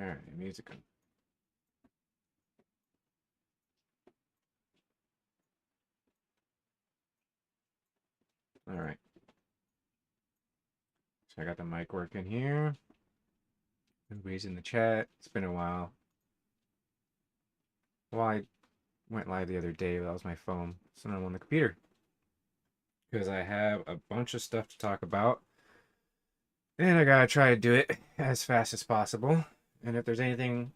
All right, music. All right. So I got the mic working here. Everybody's in the chat. It's been a while. Well, I went live the other day, but that was my phone. So now I'm on the computer because I have a bunch of stuff to talk about, and I gotta try to do it as fast as possible. And if there's anything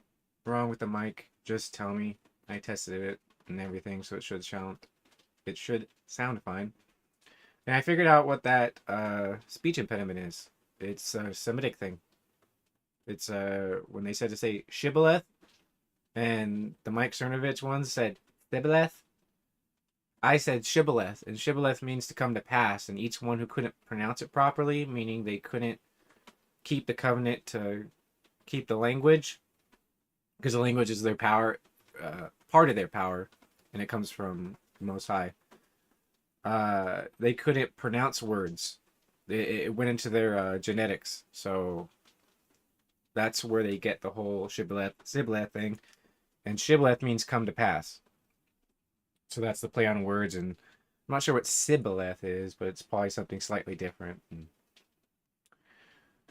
wrong with the mic, just tell me. I tested it and everything, so it should sound fine. And I figured out what that speech impediment is. It's a Semitic thing. It's when they said to say shibboleth, and the Mike Cernovich ones said shibboleth. I said shibboleth, and shibboleth means to come to pass. And each one who couldn't pronounce it properly, meaning they couldn't keep the covenant to keep the language, because the language is their power, part of their power, and it comes from the Most High. They couldn't pronounce words. It went into their genetics, so that's where they get the whole shibboleth thing. And shibboleth means come to pass. So that's the play on words, and I'm not sure what sibboleth is, but it's probably something slightly different.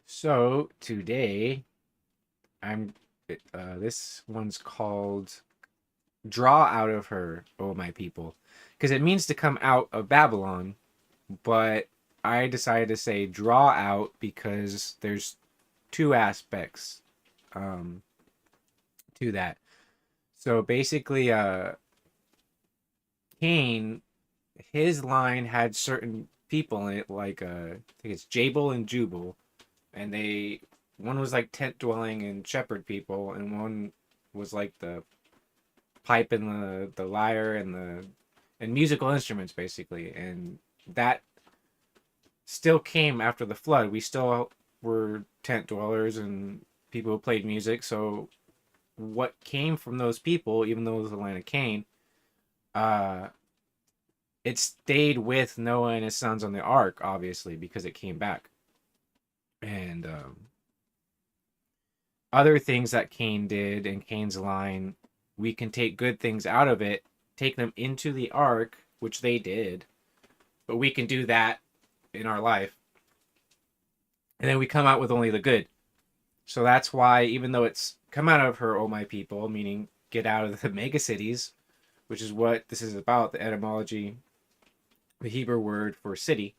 So today, this one's called "Draw Out of Her, O My People," because it means to come out of Babylon, but I decided to say "draw out" because there's two aspects to that. So basically, Cain, his line had certain people in it, like I think it's Jabal and Jubal, and one was like tent dwelling and shepherd people, and one was like the pipe and the lyre and musical instruments basically, and that still came after the flood. We still were tent dwellers and people who played music. So what came from those people, even though it was the line of Cain, uh, it stayed with Noah and his sons on the ark, obviously, because it came back. And other things that Cain did in Cain's line, we can take good things out of it, take them into the ark, which they did, but we can do that in our life. And then we come out with only the good. So that's why, even though it's come out of her, O my people, meaning get out of the mega cities, which is what this is about, the etymology, the Hebrew word for city,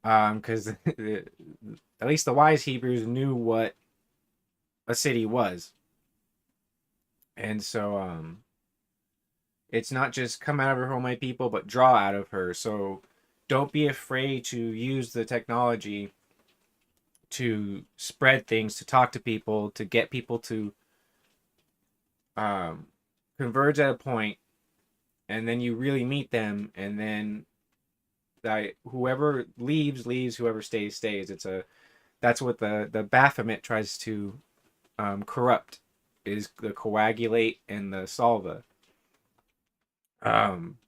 because at least the wise Hebrews knew what a city was. And so it's not just come out of her, O my people, but draw out of her. So don't be afraid to use the technology to spread things, to talk to people, to get people to converge at a point, and then you really meet them, and then whoever leaves, whoever stays. That's what the Baphomet tries to corrupt, is the coagulate and the solva. Um,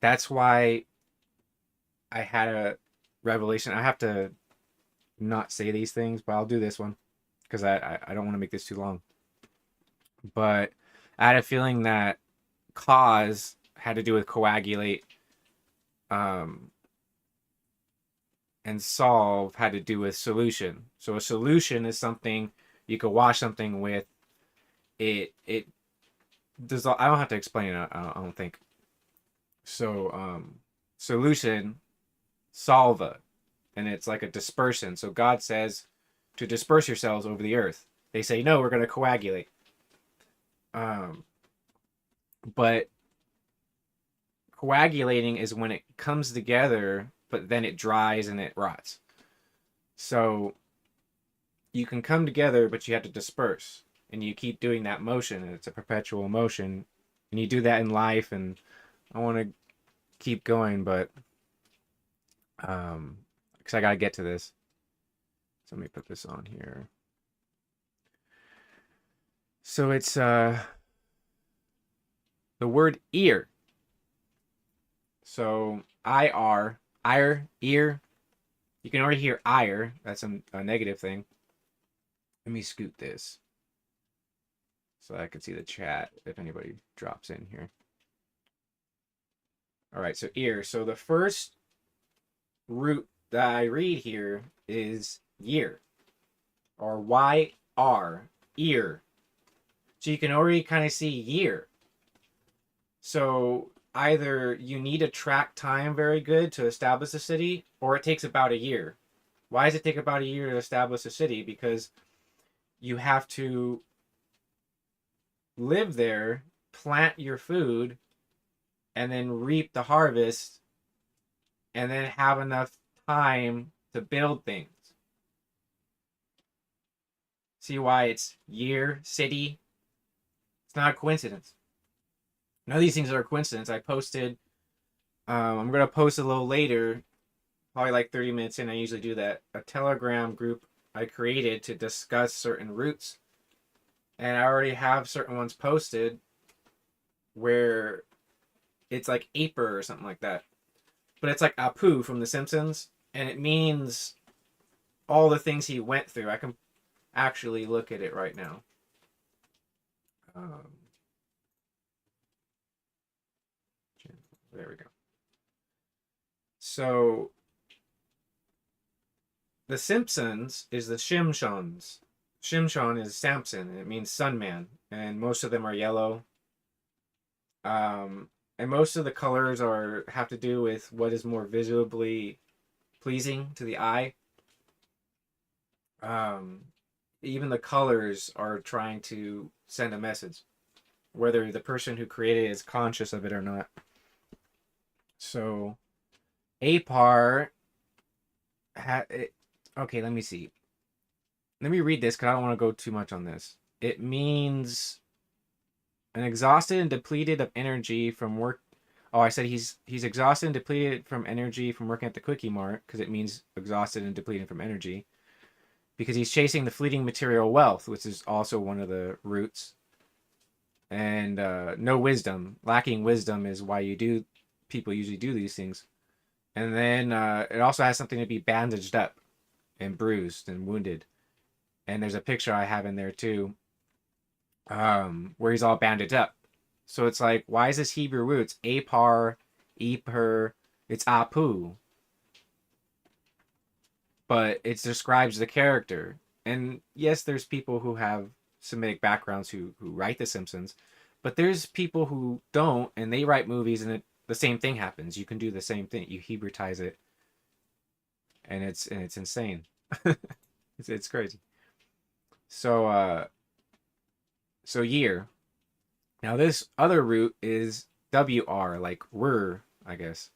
that's why I had a revelation. I have to not say these things, but I'll do this one because I don't want to make this too long. But I had a feeling that cause had to do with coagulate, um, and solve had to do with solution. So a solution is something you could wash something with. It does. I don't have to explain it. I don't think. So solution, salva, and it's like a dispersion. So God says to disperse yourselves over the earth. They say no, we're going to coagulate. Um, but coagulating is when it comes together, but then it dries and it rots. So you can come together, but you have to disperse, and you keep doing that motion, and it's a perpetual motion, and you do that in life. And I want to keep going, but because I gotta get to this. So let me put this on here. So it's the word ear. So ire, ear. You can already hear ire. That's a negative thing. Let me scoot this so I can see the chat if anybody drops in here. All right, so ear. So the first root that I read here is year, or Y-R, ear. So you can already kind of see year. So either you need to track time very good to establish a city, or it takes about a year. Why does it take about a year to establish a city? Because you have to live there, plant your food, and then reap the harvest, and then have enough time to build things. See why it's year, city? It's not a coincidence. None of these things are a coincidence. I posted, I'm going to post a little later, probably like 30 minutes in. I usually do that. A Telegram group I created to discuss certain roots. And I already have certain ones posted where it's like Aper or something like that. But it's like Apu from The Simpsons. And it means all the things he went through. I can actually look at it right now. There we go. So The Simpsons is the Shimshons. Shimshon is Samson, and it means sun man, and most of them are yellow. And most of the colors have to do with what is more visibly pleasing to the eye. Even the colors are trying to send a message, whether the person who created it is conscious of it or not. So, Apar okay, let me see. Let me read this because I don't want to go too much on this. It means an exhausted and depleted of energy from work. Oh, I said he's exhausted and depleted from energy from working at the Quickie Mart because it means exhausted and depleted from energy. Because he's chasing the fleeting material wealth, which is also one of the roots. And no wisdom. Lacking wisdom is why people usually do these things. And then it also has something to be bandaged up and bruised and wounded. And there's a picture I have in there too, where he's all bandaged up. So it's like, why is this Hebrew root? It's Apar, Eper, it's Apu. But it describes the character. And yes, there's people who have Semitic backgrounds who write The Simpsons, but there's people who don't, and they write movies, and the same thing happens. You can do the same thing. You Hebraize it, and it's insane. It's crazy. So year. Now this other root is WR, like R, I guess,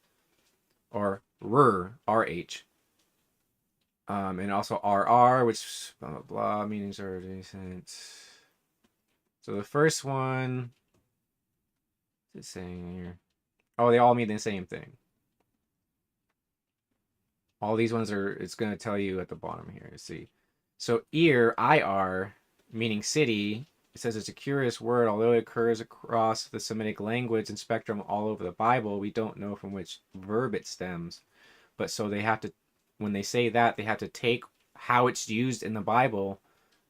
or RH. And also RR, which blah blah blah meanings are adjacent. So the first one is saying here. Oh, they all mean the same thing. All these ones it's gonna tell you at the bottom here. Let's see. So ear, IR, meaning city. It says it's a curious word, although it occurs across the Semitic language and spectrum all over the Bible. We don't know from which verb it stems. But so they have to, when they say that, they have to take how it's used in the Bible,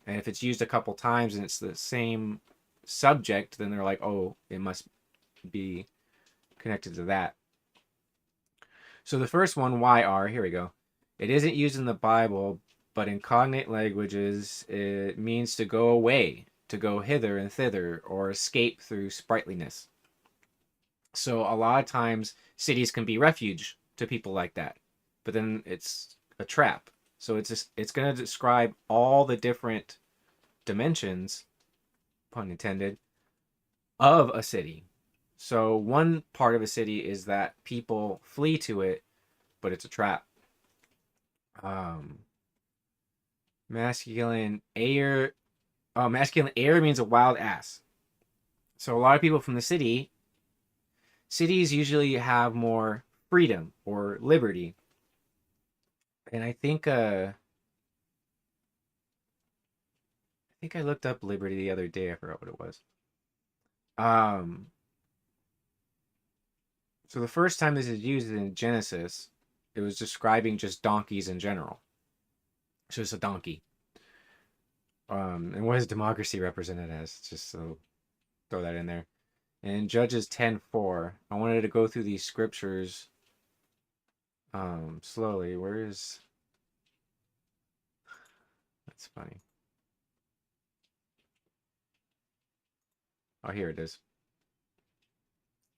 and if it's used a couple times and it's the same subject, then they're like, oh, it must be connected to that. So the first one, YR, here we go. It isn't used in the Bible, but in cognate languages, it means to go away, to go hither and thither, or escape through sprightliness. So a lot of times, cities can be refuge to people like that, but then it's a trap. So it's going to describe all the different dimensions, pun intended, of a city. So one part of a city is that people flee to it, but it's a trap. Masculine air. Oh, masculine air means a wild ass. So a lot of people from the cities usually have more freedom or liberty. And I think I looked up liberty the other day. I forgot what it was. So the first time this is used in Genesis, it was describing just donkeys in general. So it's a donkey. And what is democracy represented as? Just so throw that in there. And Judges 10:4. I wanted to go through these scriptures slowly. Where is That's funny. Oh, here it is.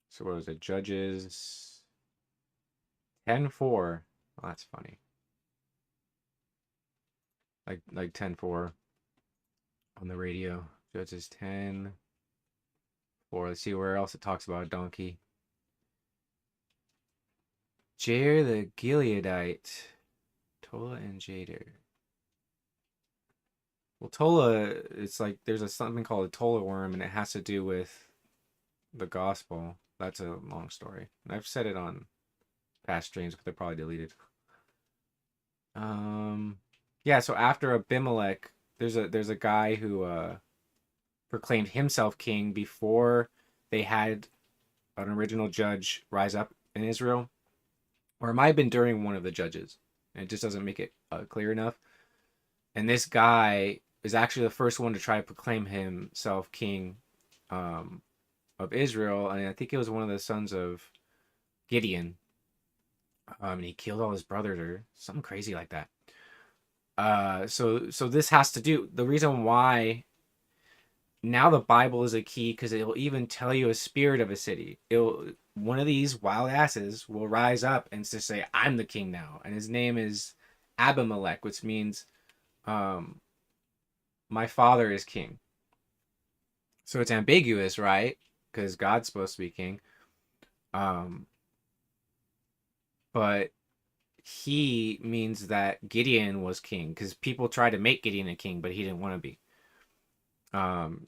So what was it? Judges 10:4. Oh, that's funny. Like 10:4 on the radio. Judges 10:4. Let's see where else it talks about a donkey. Jair the Gileadite. Tola and Jader. Well, Tola, it's like there's something called a Tola worm, and it has to do with the gospel. That's a long story. And I've said it on past streams, but they're probably deleted. Yeah, so after Abimelech, there's a guy who proclaimed himself king before they had an original judge rise up in Israel, or it might have been during one of the judges. And it just doesn't make it clear enough. And this guy is actually the first one to try to proclaim himself king of Israel, and I think it was one of the sons of Gideon. And he killed all his brothers or something crazy like that. So this has to do the reason why now the Bible is a key because it'll even tell you a spirit of a city. It'll One of these wild asses will rise up and just say, "I'm the king now," and his name is Abimelech, which means, "My father is king." So it's ambiguous, right? Because God's supposed to be king. But he means that Gideon was king because people tried to make Gideon a king, but he didn't want to be.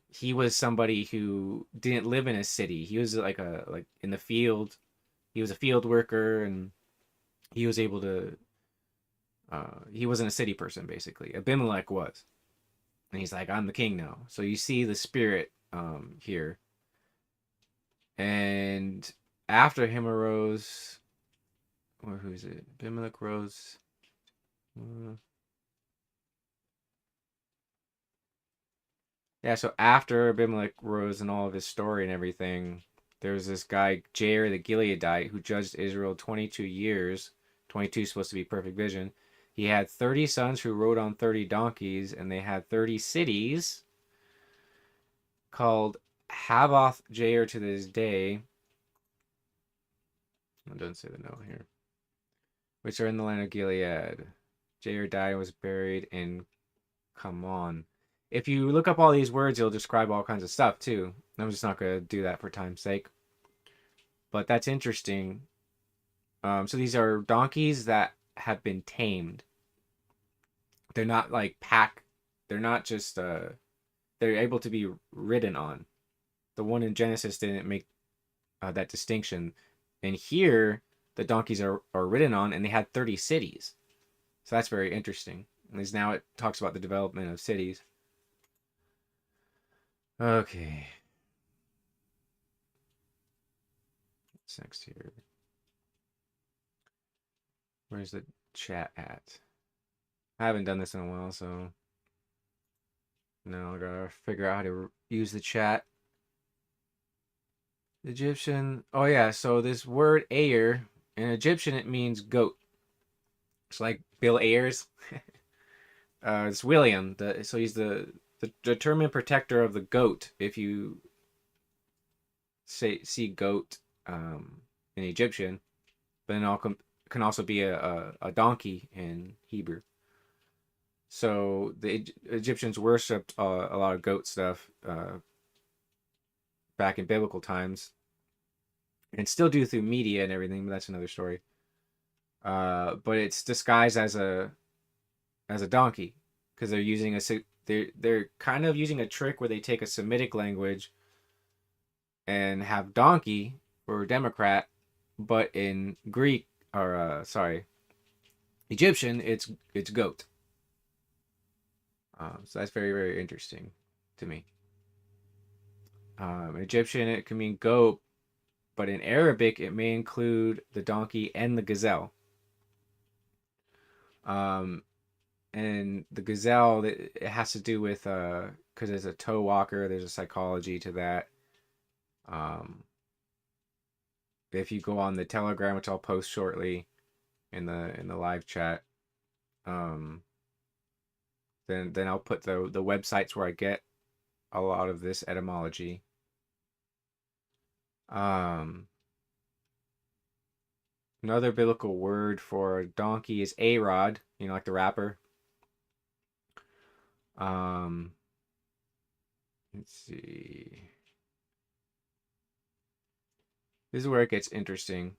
He was somebody who didn't live in a city. He was like in the field. He was a field worker, and he was able to. He wasn't a city person basically. Abimelech was, and he's like, "I'm the king now." So you see the spirit here, and after him arose. Or who is it? Abimelech rose. Yeah, so after Abimelech rose and all of his story and everything, there's this guy, Jair the Gileadite, who judged Israel 22 years. 22 is supposed to be perfect vision. He had 30 sons who rode on 30 donkeys, and they had 30 cities called Havoth Jair to this day. It doesn't say the note here. Which are in the land of Gilead. Jair died and was buried in Kamon. If you look up all these words, it'll describe all kinds of stuff too. I'm just not going to do that for time's sake. But that's interesting. So these are donkeys that have been tamed. They're not like pack. They're not just. They're able to be ridden on. The one in Genesis didn't make that distinction. And here, the donkeys are ridden on, and they had 30 cities. So that's very interesting. Because now it talks about the development of cities. Okay. What's next here? Where's the chat at? I haven't done this in a while, so now I gotta figure out how to use the chat. Egyptian. Oh yeah, so this word Ayer in Egyptian it means goat. It's like Bill Ayers. It's William. So he's the determined protector of the goat. If you see goat in Egyptian, but then can also be a donkey in Hebrew. So the Egyptians worshipped a lot of goat stuff back in biblical times, and still do through media and everything. But that's another story. But it's disguised as a donkey because they're using they're kind of using a trick where they take a Semitic language and have donkey for Democrat, but in Greek or Egyptian, it's goat. So that's very, very interesting to me. Egyptian, it can mean goat, but in Arabic, it may include the donkey and the gazelle. And And the gazelle, it has to do with because it's a toe walker. There's a psychology to that. Um, if you go on the Telegram, which I'll post shortly in the live chat, um, then I'll put the websites where I get a lot of this etymology. Um, Another biblical word for donkey is a-rod, like the rapper. Um, let's see. This is where it gets interesting.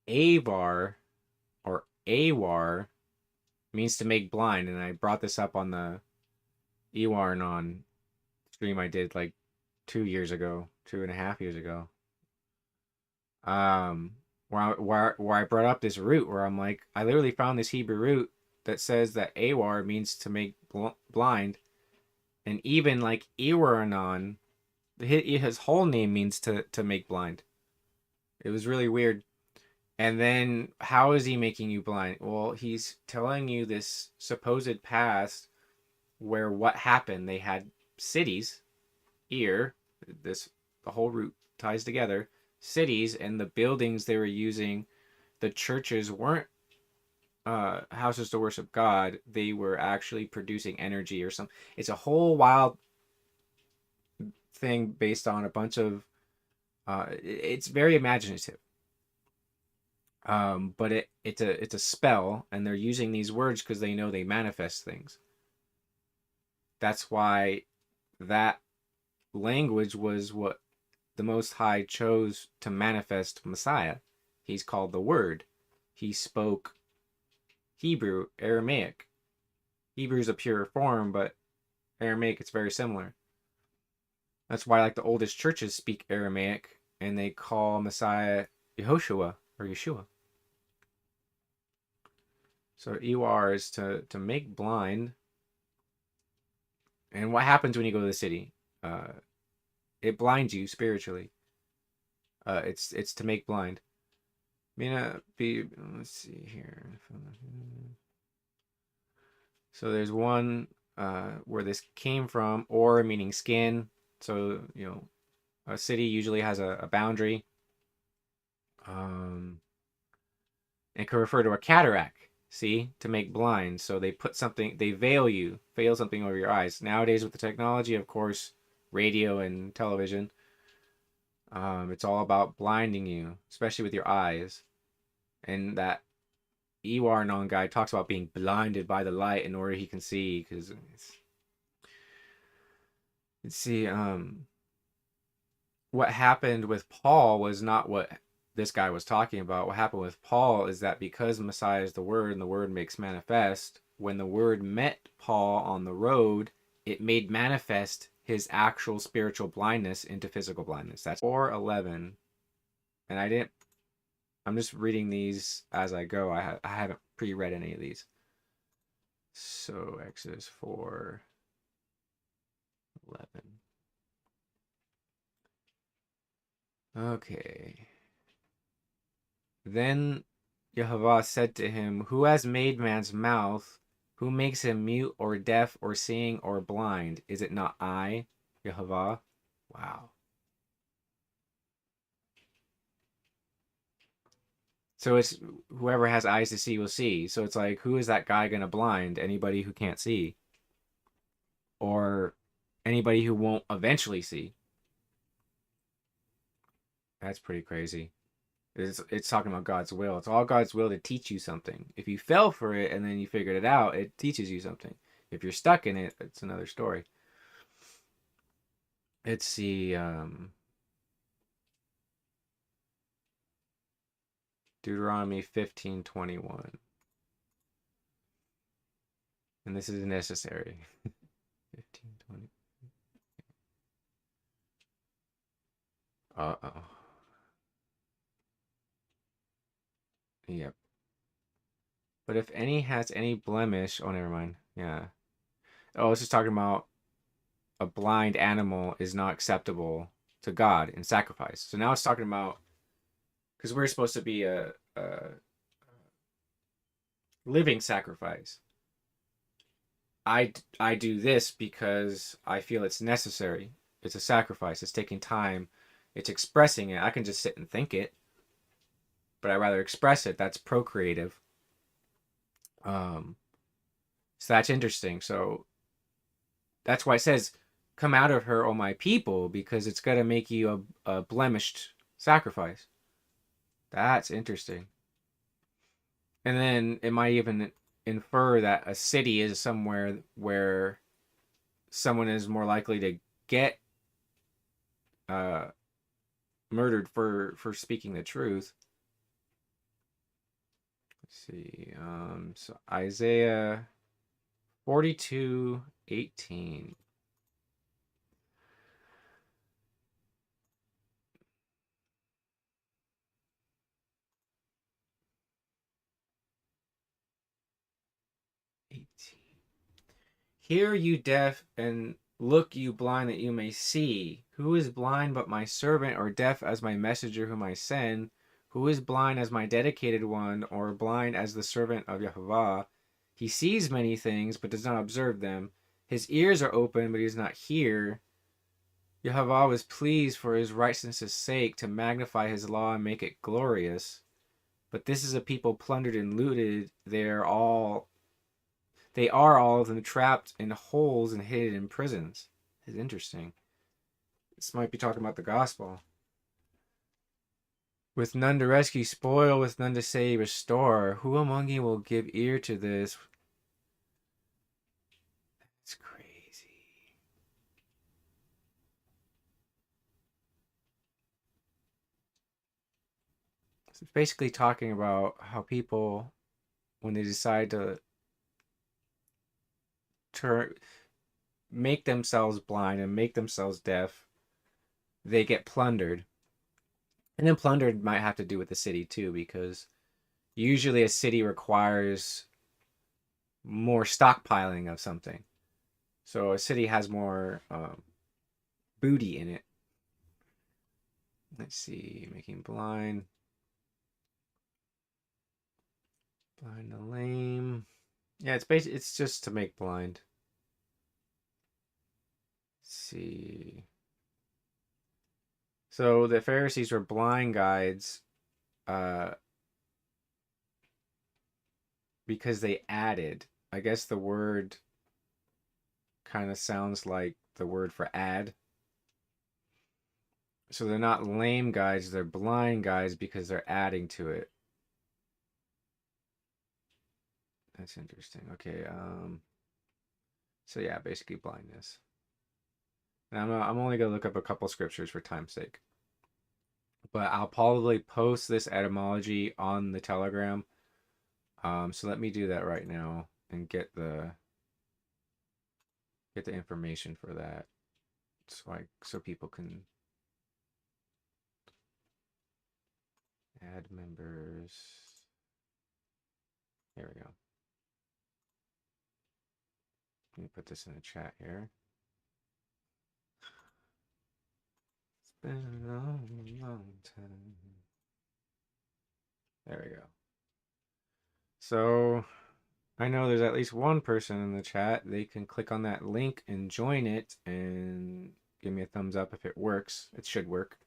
Avar or awar means to make blind, and I brought this up on the Ewarnon stream I did like 2 years ago, 2.5 years ago. Where I brought up this root, where I'm like, I literally found this Hebrew root that says that awar means to make blind, and even like Ewarnon, his whole name means to make blind. It was really weird. And then how is he making you blind? Well, he's telling you this supposed past where what happened. They had cities, this the whole root ties together, cities, and the buildings they were using, the churches weren't houses to worship God. They were actually producing energy or something. It's a whole wild thing based on a bunch of it's very imaginative. But it's a spell, and they're using these words because they know they manifest things. That's why that language was what the Most High chose to manifest Messiah. He's called the Word. He spoke Hebrew, Aramaic. Hebrew is a pure form, but Aramaic, it's very similar. That's why like the oldest churches speak Aramaic, and they call Messiah Yehoshua or Yeshua. So Iwar is to make blind. And what happens when you go to the city? It blinds you spiritually. It's to make blind. May not be. Let's see here. So there's one where this came from, or meaning skin. So a city usually has a boundary. It can refer to a cataract. See, to make blind. So they put something, they veil something over your eyes. Nowadays with the technology, of course, radio and television, it's all about blinding you, especially with your eyes. And that Ewarnon guy talks about being blinded by the light in order he can see. Because let's see, what happened with Paul was not what this guy was talking about. What happened with Paul is that because Messiah is the Word and the Word makes manifest, when the Word met Paul on the road, it made manifest his actual spiritual blindness into physical blindness. That's 4:11. And I'm just reading these as I go. I haven't pre-read any of these. So Exodus 4:11. Okay. Then Jehovah said to him, Who has made man's mouth? Who makes him mute or deaf or seeing or blind? Is it not I, Jehovah? Wow. So it's whoever has eyes to see will see. So it's like, who is that guy going to blind? Anybody who can't see. Or anybody who won't eventually see. That's pretty crazy. It's talking about God's will. It's all God's will to teach you something. If you fell for it and then you figured it out, it teaches you something. If you're stuck in it, it's another story. Let's see. Deuteronomy 15:21. And this is necessary. 15:20. Uh-oh. Yep. But if any has any blemish, oh, never mind. Yeah. Oh, it's just talking about a blind animal is not acceptable to God in sacrifice. So now it's talking about, because we're supposed to be a living sacrifice. I do this because I feel it's necessary. It's a sacrifice. It's taking time. It's expressing it. I can just sit and think it, but I rather express it. That's procreative. Um, so that's interesting. So that's why it says, "Come out of her, O my people," because it's gonna make you a blemished sacrifice. That's interesting. And then it might even infer that a city is somewhere where someone is more likely to get uh, murdered for speaking the truth. Let's see. So Isaiah 42:18. Hear, you deaf, and look, you blind, that you may see. Who is blind but my servant, or deaf as my messenger whom I send? Who is blind as my dedicated one, or blind as the servant of Jehovah? He sees many things, but does not observe them. His ears are open, but he does not hear. Jehovah was pleased for his righteousness' sake to magnify his law and make it glorious. But this is a people plundered and looted. They are all of them trapped in holes and hidden in prisons. It's interesting. This might be talking about the gospel. With none to rescue, spoil; with none to save, restore. Who among you will give ear to this? It's crazy. So it's basically talking about how people, when they decide to turn, make themselves blind and make themselves deaf, they get plundered. And then plundered might have to do with the city too, because usually a city requires more stockpiling of something. So a city has more booty in it. Let's see, making blind the lame. Yeah, it's just to make blind. Let's see. So the Pharisees were blind guides uh, because they added. I guess the word kind of sounds like the word for add. So they're not lame guides, they're blind guides because they're adding to it. That's interesting. Okay, so yeah, basically blindness. And I'm only gonna look up a couple scriptures for time's sake. But I'll probably post this etymology on the Telegram. So let me do that right now and get the information for that, so people can add members. Here we go. Let me put this in the chat here. It's been a long, long time. There we go. So I know there's at least one person in the chat. They can click on that link and join it and give me a thumbs up if it works. It should work.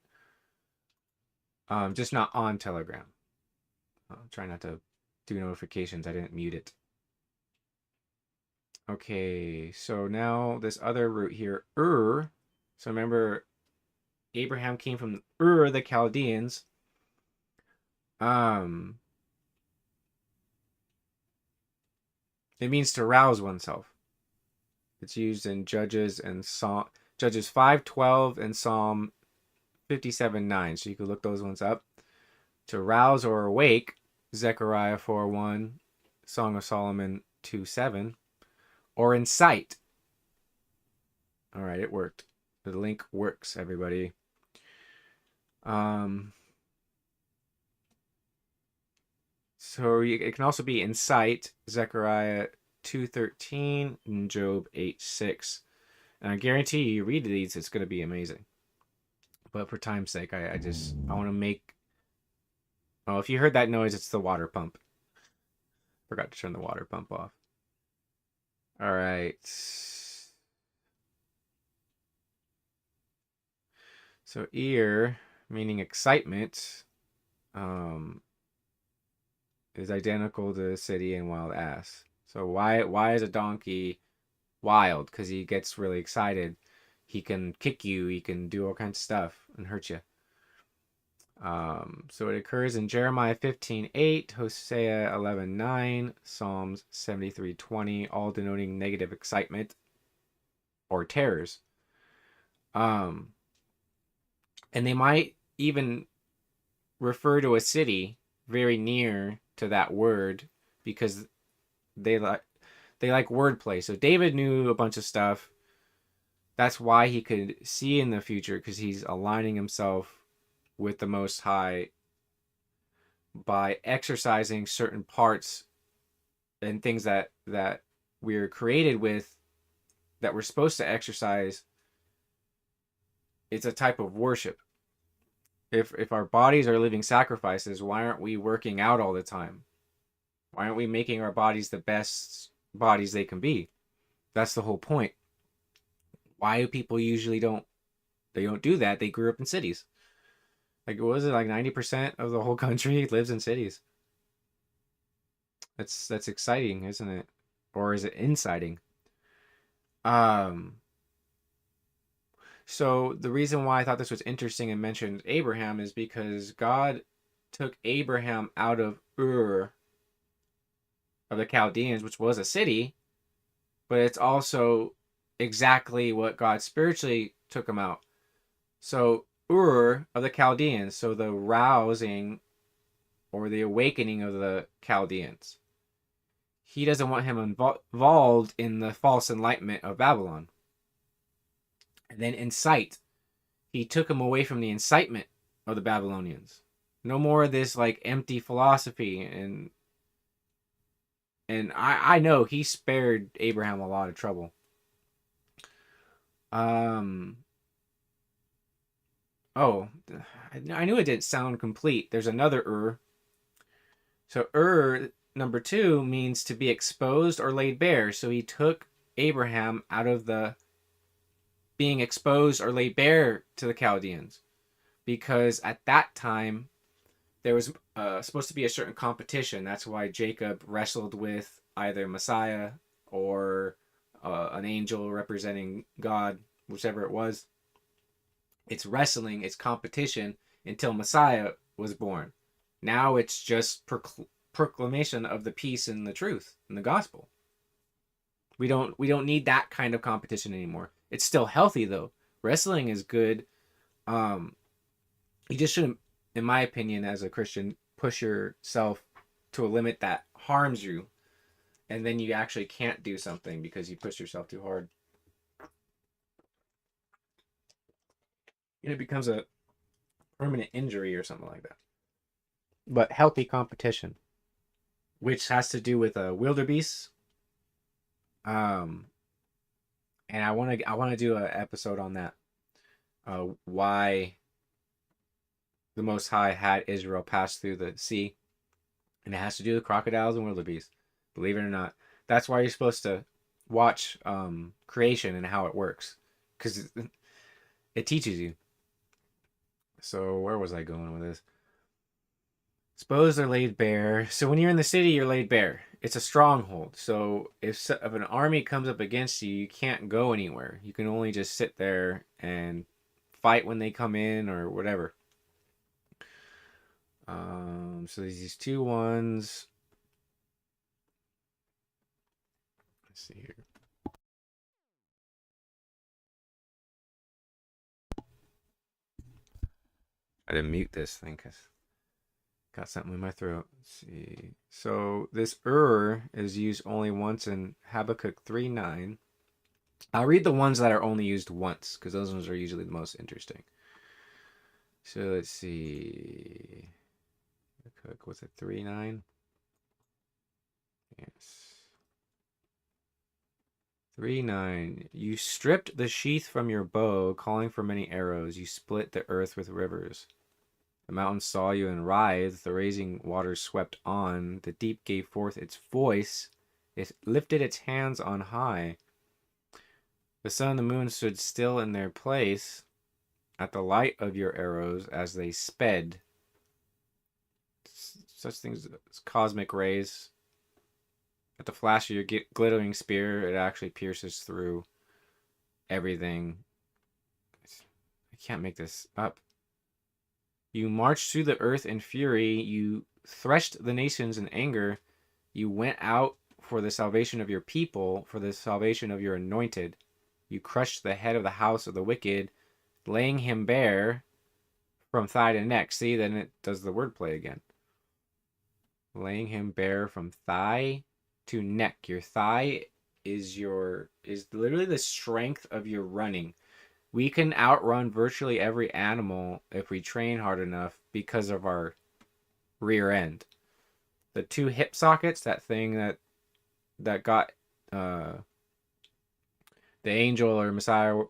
Just not on Telegram. I'll try not to do notifications. I didn't mute it. Okay, so now this other root here, Ur. So remember, Abraham came from Ur, the Chaldeans. It means to rouse oneself. It's used in Judges and Judges 5:12 and Psalm 57:9. So you could look those ones up. To rouse or awake, Zechariah 4:1, Song of Solomon 2:7, or incite. All right, it worked. The link works, everybody. So it can also be incite, Zechariah 2:13 and Job 8:6. And I guarantee you read these, it's going to be amazing. But for time's sake, I want to make. Oh, if you heard that noise, it's the water pump. Forgot to turn the water pump off. All right. So ear, meaning excitement, um, is identical to city and wild ass. So why is a donkey wild? Because he gets really excited. He can kick you. He can do all kinds of stuff and hurt you. So it occurs in Jeremiah 15:8, Hosea 11:9, Psalms 73:20, all denoting negative excitement or terrors. Um, and they might even refer to a city very near to that word because they like wordplay. So David knew a bunch of stuff. That's why he could see in the future because he's aligning himself with the Most High by exercising certain parts and things that we're created with that we're supposed to exercise. It's a type of worship. If our bodies are living sacrifices, why aren't we working out all the time? Why aren't we making our bodies the best bodies they can be? That's the whole point. Why do people usually don't do that? They grew up in cities. Like what was it, like 90% of the whole country lives in cities? That's exciting, isn't it? Or is it inciting? Um so the reason why I thought this was interesting and mentioned Abraham is because God took Abraham out of Ur of the Chaldeans, which was a city, but it's also exactly what God spiritually took him out. So Ur of the Chaldeans, so the rousing or the awakening of the Chaldeans. He doesn't want him involved in the false enlightenment of Babylon. And then incite. He took him away from the incitement of the Babylonians. No more of this like empty philosophy and I know he spared Abraham a lot of trouble. Um oh, I knew it didn't sound complete. There's another So number 2 means to be exposed or laid bare. So he took Abraham out of the being exposed or laid bare to the Chaldeans because at that time there was supposed to be a certain competition. That's why Jacob wrestled with either Messiah or an angel representing God, whichever it was. It's wrestling, it's competition until Messiah was born. Now it's just proclamation of the peace and the truth and the gospel. We don't need that kind of competition anymore. It's still healthy though. Wrestling is good. Um, you just shouldn't, in my opinion, as a Christian, push yourself to a limit that harms you, and then you actually can't do something because you push yourself too hard. And it becomes a permanent injury or something like that. But healthy competition, which has to do with wildebeest. Um, and I want to do an episode on that. Why the Most High had Israel pass through the sea, and it has to do with crocodiles and wildebeest. Believe it or not, that's why you're supposed to watch creation and how it works, because it teaches you. So where was I going with this? Suppose they're laid bare. So when you're in the city, you're laid bare. It's a stronghold. So if an army comes up against you, you can't go anywhere. You can only just sit there and fight when they come in or whatever. So there's these two ones. Let's see here. I didn't mute this thing because got something in my throat. Let's see. So this is used only once in Habakkuk 3:9. I'll read the ones that are only used once because those ones are usually the most interesting. So let's see. Habakkuk, was it 3:9? Yes. 3:9. You stripped the sheath from your bow, calling for many arrows. You split the earth with rivers. The mountains saw you and writhed. The raging waters swept on. The deep gave forth its voice It lifted its hands on high. The sun and the moon stood still in their place at the light of your arrows as they sped. Such things as cosmic rays. At the flash of your glittering spear, it actually pierces through everything. I can't make this up. You marched through the earth in fury. You threshed the nations in anger. You went out for the salvation of your people, for the salvation of your anointed. You crushed the head of the house of the wicked, laying him bare from thigh to neck. See, then it does the wordplay again. Laying him bare from thigh to neck. Your thigh is literally the strength of your running. We can outrun virtually every animal if we train hard enough because of our rear end. The two hip sockets, that thing that got the angel or Messiah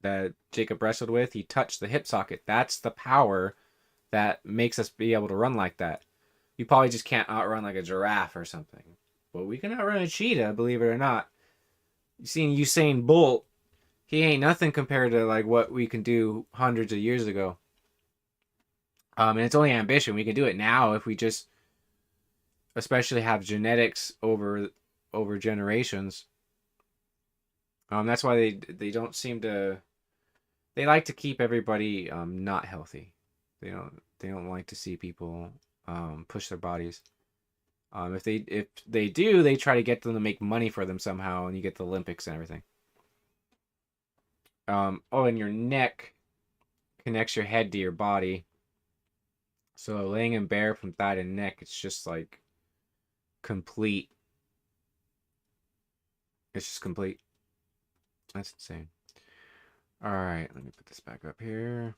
that Jacob wrestled with, he touched the hip socket. That's the power that makes us be able to run like that. You probably just can't outrun like a giraffe or something. But we can outrun a cheetah, believe it or not. You seen Usain Bolt, he ain't nothing compared to like what we can do hundreds of years ago. And it's only ambition. We can do it now if we just especially have genetics over generations. That's why they don't seem to, they like to keep everybody not healthy. They don't like to see people push their bodies. If they do, they try to get them to make money for them somehow, and you get the Olympics and everything. And your neck connects your head to your body. So laying in bare from thigh to neck, it's just like complete. It's just complete. That's insane. All right, let me put this back up here.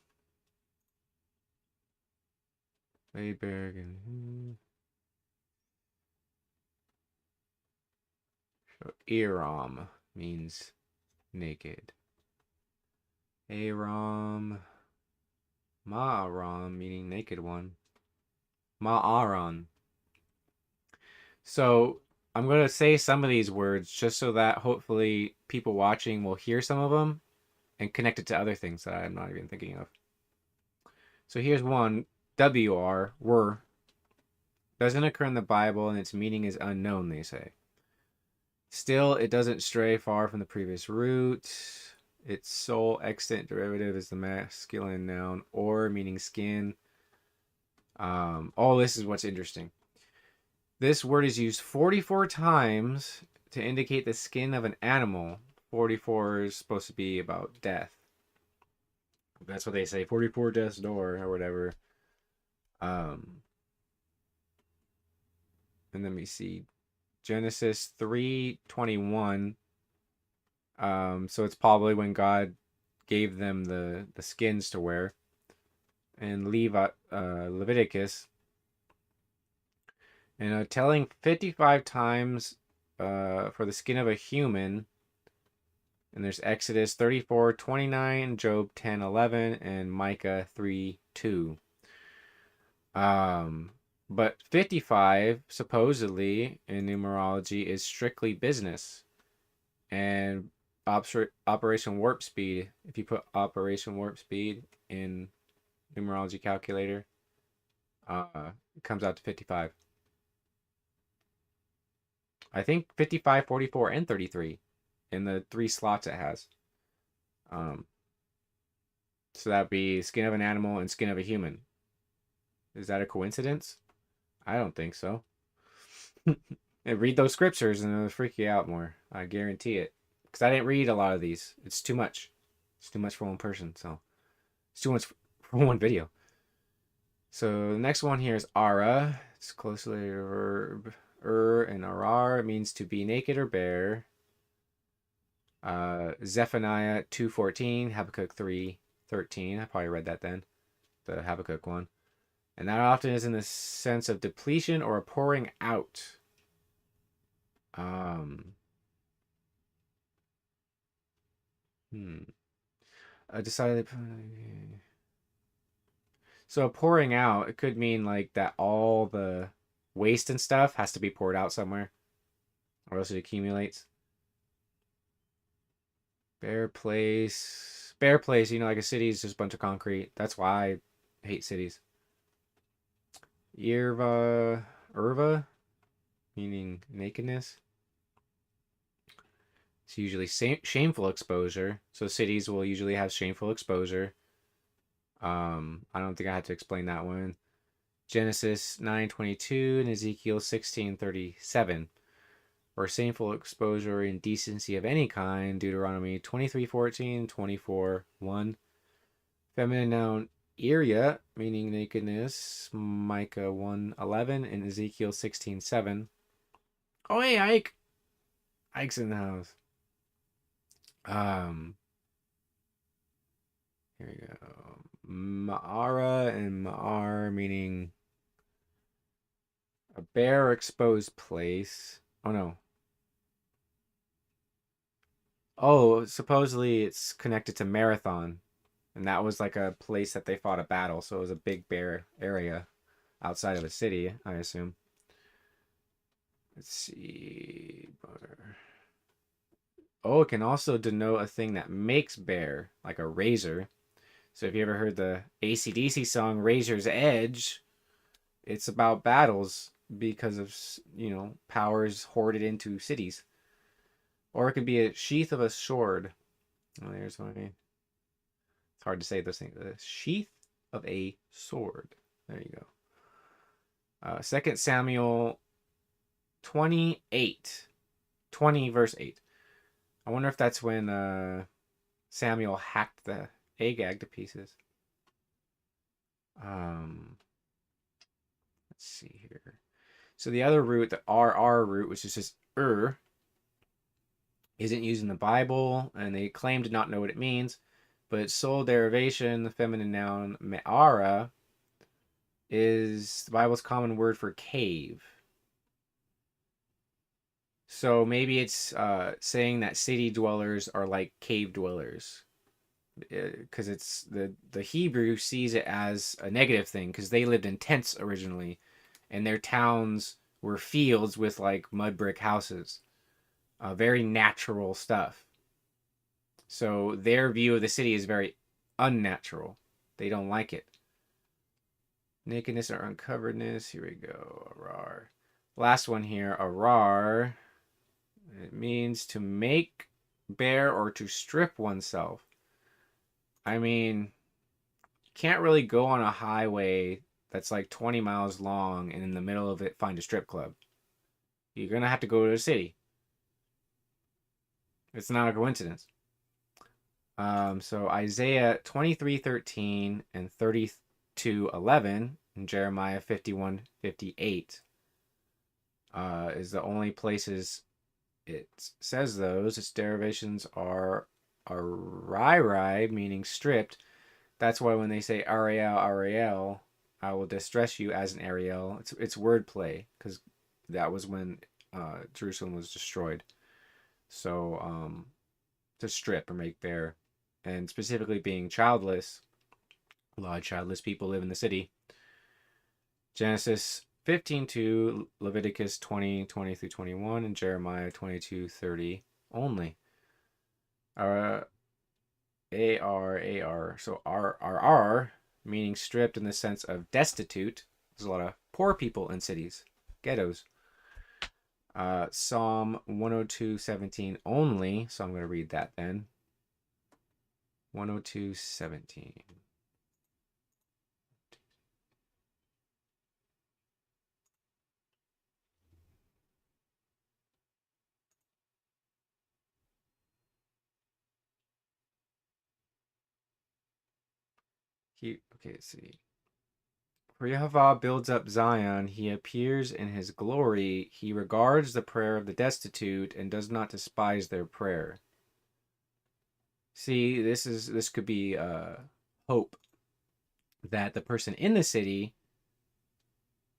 Layberg and so Iram means naked. Aram, Ma'aram meaning naked one. Ma'aran. So I'm going to say some of these words just so that hopefully people watching will hear some of them and connect it to other things that I'm not even thinking of. So here's one. WR, were, doesn't occur in the Bible and its meaning is unknown, they say. Still, it doesn't stray far from the previous root. Its sole extant derivative is the masculine noun or, meaning skin. All this is what's interesting. This word is used 44 times to indicate the skin of an animal. 44 is supposed to be about death. That's what they say, 44 death's door or whatever. And let me see. Genesis 3:21. So it's probably when God gave them the skins to wear. And Leviticus. And telling 55 times for the skin of a human. And there's Exodus 34:29, Job 10:11, and Micah 3:2. But 55 supposedly in numerology is strictly business. And Operation Warp Speed, if you put Operation Warp Speed in numerology calculator, it comes out to 55. I think 55, 44, and 33 in the 3 slots it has. So that'd be skin of an animal and skin of a human. Is that a coincidence? I don't think so. Read those scriptures and it'll freak you out more. I guarantee it. Because I didn't read a lot of these. It's too much. It's too much for one person. So it's too much for one video. So the next one here is ara. It's closely a verb. And arar means to be naked or bare. Zephaniah 2:14, Habakkuk 3:13. I probably read that then. The Habakkuk one. And that often is in the sense of depletion or a pouring out. Decidedly. So pouring out, it could mean like that all the waste and stuff has to be poured out somewhere. or else it accumulates. Bare place. Bare place, like a city is just a bunch of concrete. That's why I hate cities. Irva, meaning nakedness. It's usually shameful exposure. So cities will usually have shameful exposure. I don't think I had to explain that one. Genesis 9:22 and Ezekiel 16:37. Or shameful exposure or indecency of any kind. Deuteronomy 23:14, 24:1. Feminine noun Iria, meaning nakedness. Micah 1:11 and Ezekiel 16:7. Oh, hey, Ike. Ike's in the house. Here we go. Ma'ara and Ma'ar, meaning a bare exposed place. Oh, no. Oh, supposedly it's connected to Marathon. And that was like a place that they fought a battle. So it was a big bare area outside of a city, I assume. Let's see. Oh, it can also denote a thing that makes bare, like a razor. So if you ever heard the AC/DC song Razor's Edge, it's about battles because of, powers hoarded into cities. Or it could be a sheath of a sword. Oh, there's one. It's hard to say those things. The sheath of a sword. There you go. 2 Samuel 28. 20 verse 8. I wonder if that's when Samuel hacked the Agag to pieces. Let's see here. So the other root, the RR root, which is just isn't used in the Bible, and they claim to not know what it means. But its sole derivation, the feminine noun me'ara, is the Bible's common word for cave. So maybe it's saying that city dwellers are like cave dwellers. Because it's the Hebrew sees it as a negative thing, because they lived in tents originally, and their towns were fields with like mud brick houses. Very natural stuff. So their view of the city is very unnatural. They don't like it. Nakedness or uncoveredness. Here we go. Arar. Last one here. Arar. It means to make bare or to strip oneself. I mean, you can't really go on a highway that's like 20 miles long and in the middle of it find a strip club. You're going to have to go to a city. It's not a coincidence. So Isaiah 23:13 and 32:11 and Jeremiah 51:58 is the only places it says those. Its derivations are arirai, meaning stripped. That's why when they say Ariel, Ariel, I will distress you as an Ariel. It's wordplay, because that was when Jerusalem was destroyed. So to strip or make bare, and specifically being childless, a lot of childless people live in the city. Genesis 15:2, Leviticus 20:20 through 21, and Jeremiah 22:30 only. AR. So RR, meaning stripped in the sense of destitute. There's a lot of poor people in cities, ghettos. Psalm 102:17 only. So I'm going to read that then. 102:17. Okay, let's see. For Yehovah builds up Zion, he appears in his glory. He regards the prayer of the destitute and does not despise their prayer. See, this could be hope that the person in the city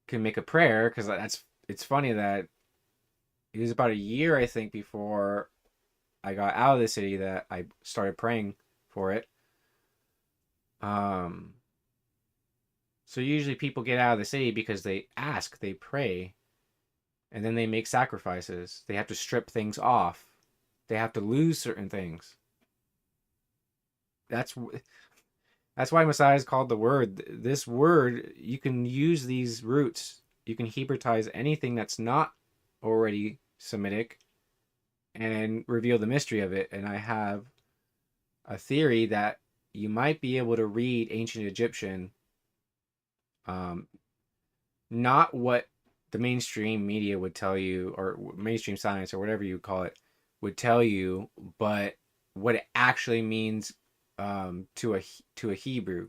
can make a prayer, because it's funny that it was about a year, I think, before I got out of the city that I started praying for it. So usually people get out of the city because they ask, they pray. and then they make sacrifices. They have to strip things off. They have to lose certain things. That's that's why Messiah is called the Word. This word, you can use these roots. You can Hebraize anything that's not already Semitic and reveal the mystery of it. And I have a theory that you might be able to read ancient Egyptian, um, not what the mainstream media would tell you, or mainstream science, or whatever you call it, would tell you, but what it actually means, to a Hebrew.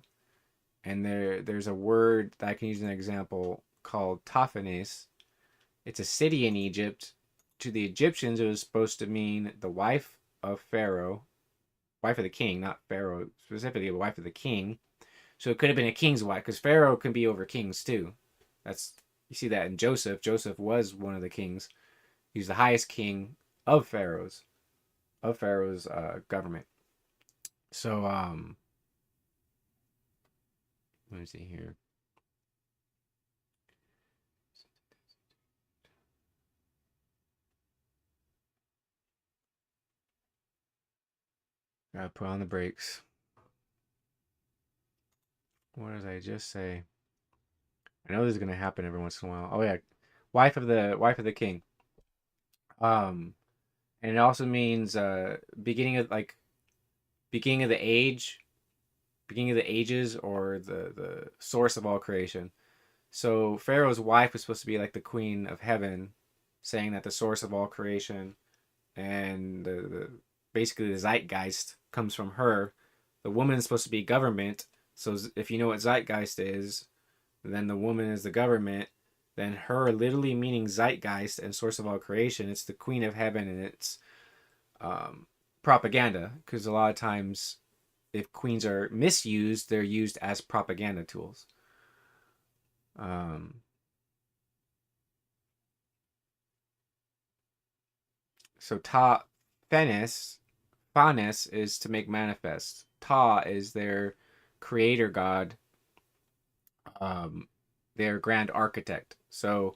And there's a word that I can use as an example called Taphanes. It's a city in Egypt. To the Egyptians, it was supposed to mean the wife of Pharaoh, wife of the king, not Pharaoh specifically, but wife of the king. So it could have been a king's wife, because Pharaoh can be over kings too. That's, you see that in Joseph. Joseph was one of the kings. He was the highest king of Pharaoh's government. So let me see here. Gotta put on the brakes. What did I just say? I know this is gonna happen every once in a while. Oh yeah, wife of the king. Um, and it also means beginning of like beginning of the age, beginning of the ages, or the source of all creation. So Pharaoh's wife was supposed to be like the queen of heaven, saying that the source of all creation and the basically the zeitgeist comes from her. The woman is supposed to be government. So if you know what zeitgeist is, then the woman is the government. Then her literally meaning zeitgeist and source of all creation. It's the queen of heaven, and it's um, propaganda, because a lot of times if queens are misused, they're used as propaganda tools. Um, so Ta Fenis, Fanes is to make manifest. Ta is their creator god, um, their grand architect. So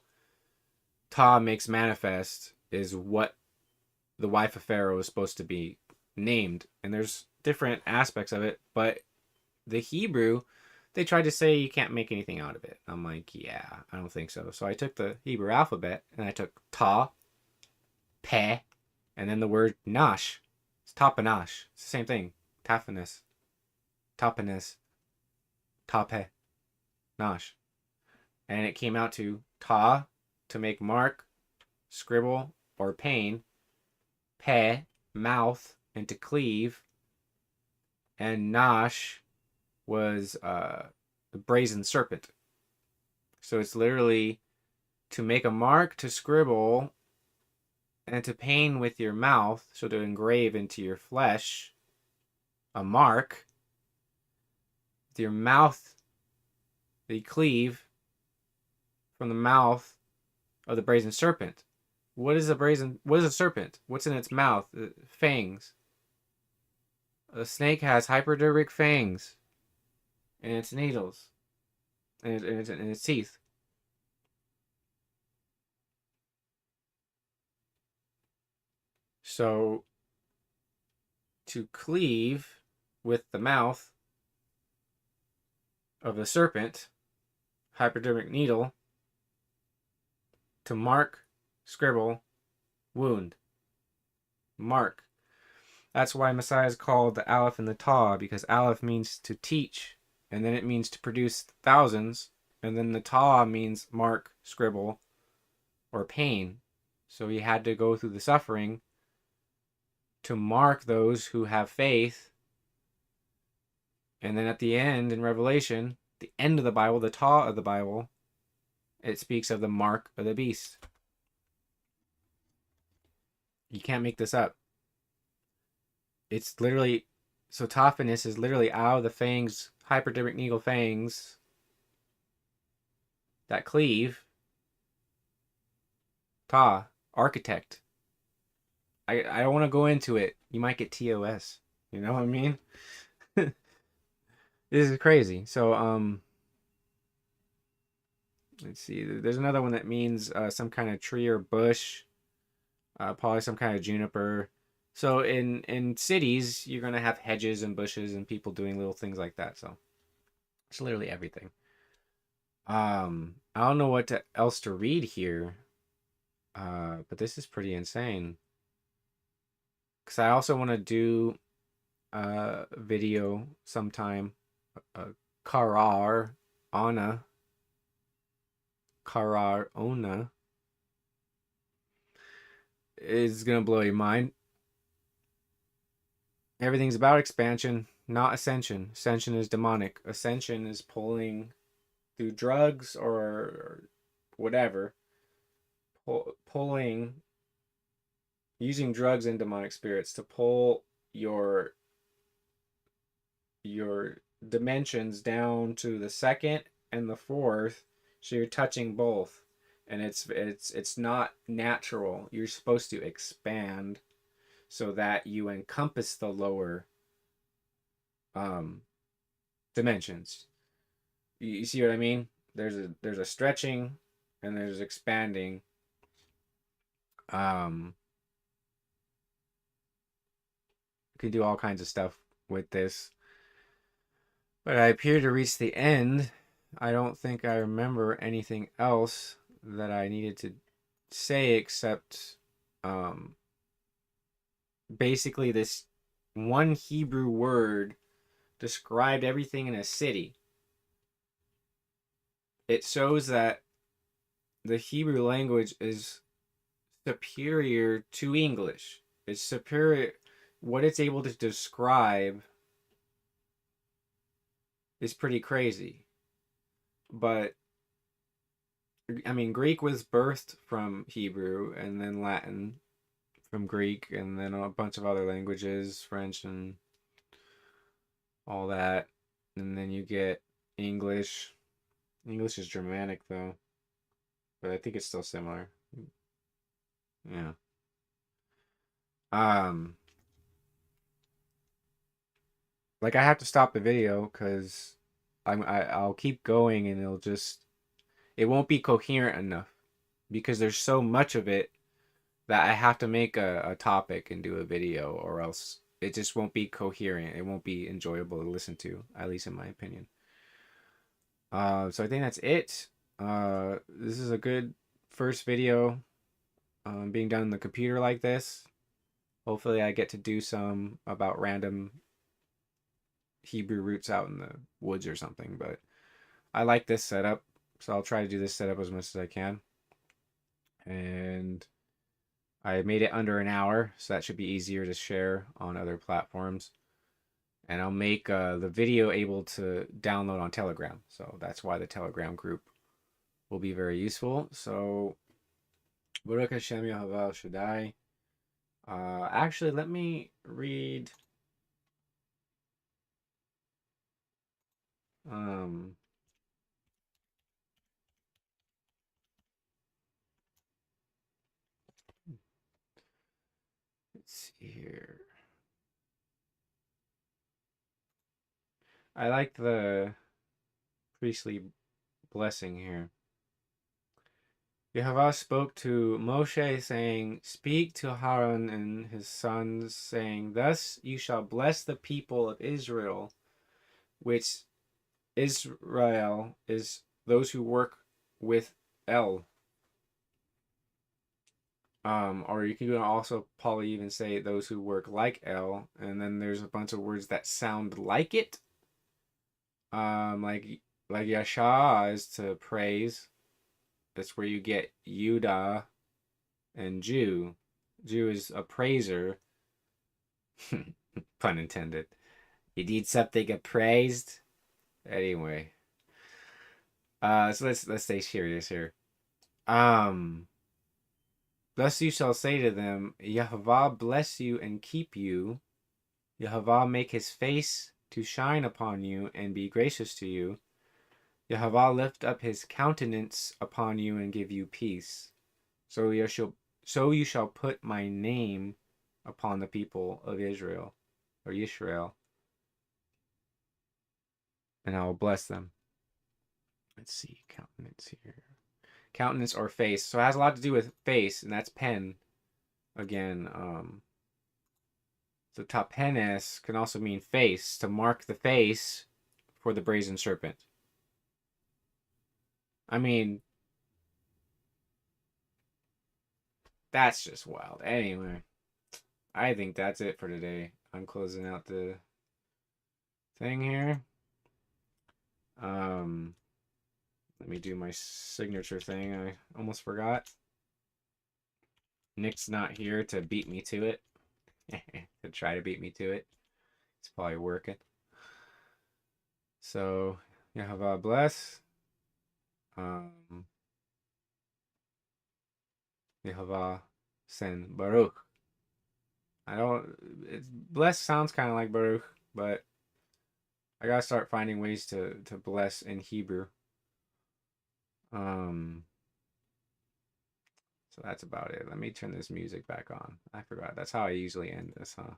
Ta makes manifest is what the wife of Pharaoh is supposed to be named. And there's different aspects of it, but the Hebrew, they tried to say you can't make anything out of it. I'm like, yeah, I don't think so. So I took the Hebrew alphabet and I took Ta, Pe, and then the word Nash. It's Tapanash. It's the same thing. Taphanes, Tapanes, Tape, Nash. And it came out to Ta, to make mark, scribble, or pain, Pe, mouth, and to cleave, and Nash was the brazen serpent. So it's literally to make a mark, to scribble, and to pain with your mouth, so to engrave into your flesh a mark. With your mouth, they cleave from the mouth of the brazen serpent. What is a serpent? What's in its mouth? Fangs. A snake has hypodermic fangs in its needles, in its teeth. So to cleave with the mouth of the serpent, hypodermic needle, to mark, scribble, wound. Mark. That's why Messiah is called the Aleph and the Taw, because Aleph means to teach, and then it means to produce thousands, and then the Taw means mark, scribble, or pain. So he had to go through the suffering to mark those who have faith. And then at the end, in Revelation, the end of the Bible, the Taw of the Bible, it speaks of the mark of the beast. You can't make this up. It's literally, so Tophanis is literally out of the fangs, hypodermic needle fangs that cleave. Ta, architect. I don't want to go into it. You might get TOS. You know what I mean? This is crazy. So Let's see. There's another one that means some kind of tree or bush, probably some kind of juniper. So in cities, you're gonna have hedges and bushes and people doing little things like that. So it's literally everything. I don't know else to read here, but this is pretty insane. Because I also want to do a video sometime. Karar Ana Karar Ona is gonna blow your mind. Everything's about expansion, not ascension. Ascension is demonic. Ascension is pulling through drugs or whatever, pulling using drugs and demonic spirits to pull your your dimensions down to the second and the fourth, so you're touching both, and it's not natural. You're supposed to expand so that you encompass the lower um dimensions. You see what I mean? There's a stretching and there's expanding. um you can do all kinds of stuff with this. But I appear to reach the end. I don't think I remember anything else that I needed to say except um, basically this one Hebrew word described everything in a city. It shows that the Hebrew language is superior to English. It's superior. What it's able to describe is pretty crazy. But I mean, Greek was birthed from Hebrew, and then Latin from Greek, and then a bunch of other languages, French and all that. And then you get English. English is Germanic though, but I think it's still similar. Yeah. Um, like I have to stop the video because I'll keep going and it won't be coherent enough because there's so much of it that I have to make a topic and do a video, or else it just won't be coherent. It won't be enjoyable to listen to, at least in my opinion. So I think that's it. This is a good first video, being done on the computer like this. Hopefully, I get to do some about random Hebrew roots out in the woods or something. But I like this setup, so I'll try to do this setup as much as I can. And I made it under an hour, so that should be easier to share on other platforms. And I'll make the video able to download on Telegram. So that's why the Telegram group will be very useful. So, Baruch Hashem Yahweh Shaddai. Actually, let me read. Um, let's see here. I like the priestly blessing here. Yehovah spoke to Moshe, saying, "Speak to Aaron and his sons, saying, Thus you shall bless the people of Israel, which Israel is those who work with El." Or you can also probably even say those who work like El, and then there's a bunch of words that sound like it. Like Yasha is to praise. That's where you get Yudah and Jew. Jew is a praiser. Pun intended. You need something appraised. Anyway. So let's stay serious here. Thus you shall say to them, Yehovah bless you and keep you. Yehovah make his face to shine upon you and be gracious to you. Yehovah lift up his countenance upon you and give you peace. So you shall put my name upon the people of Israel, or Yisrael, and I will bless them. Let's see, countenance here. Countenance or face. So it has a lot to do with face, and that's pen. Again, so tapenes can also mean face, to mark the face for the brazen serpent. I mean, that's just wild. Anyway, I think that's it for today. I'm closing out the thing here. Let me do my signature thing. I almost forgot. Nick's not here to beat me to it. To try to beat me to it. It's probably working. So, Yehovah bless. Yehovah send Baruch. Bless sounds kind of like Baruch, but I gotta start finding ways to bless in Hebrew. So that's about it. Let me turn this music back on. I forgot. That's how I usually end this, huh?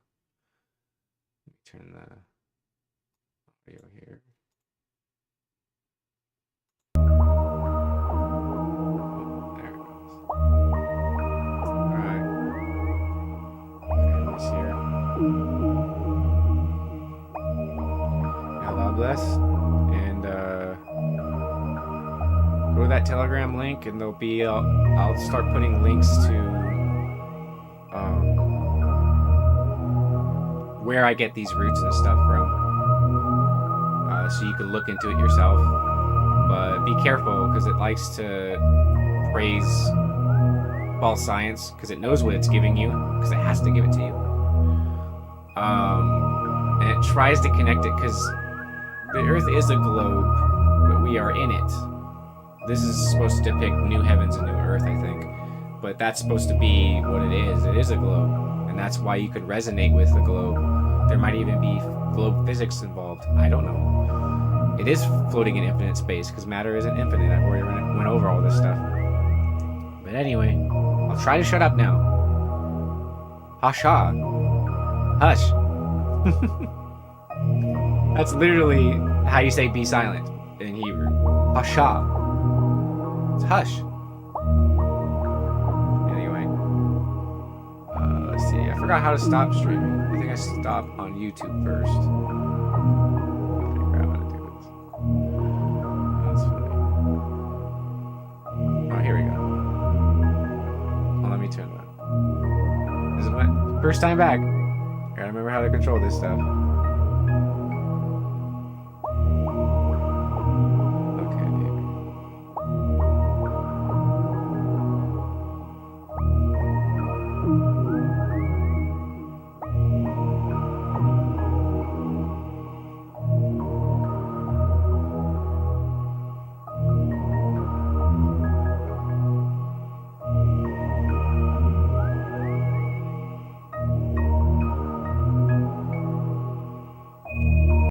Let me turn the audio here. Oh, there it goes. Alright. Family's here. God bless. And go to that Telegram link, and there'll be I'll start putting links to where I get these roots and stuff from, so you can look into it yourself. But be careful, because it likes to praise false science, because it knows what it's giving you, because it has to give it to you. And it tries to connect it, because the Earth is a globe, but we are in it. This is supposed to depict new heavens and new earth, I think. But that's supposed to be what it is. It is a globe. And that's why you could resonate with the globe. There might even be globe physics involved. I don't know. It is floating in infinite space, because matter isn't infinite. I've already went over all this stuff. But anyway, I'll try to shut up now. Hasha. Hush. That's literally how you say be silent in Hebrew. Hasha. It's hush. Anyway. Let's see. I forgot how to stop streaming. I think I stop on YouTube first. I'll figure out how to do this. That's funny. Oh, here we go. Oh, let me turn that. This is my first time back. Gotta remember how to control this stuff.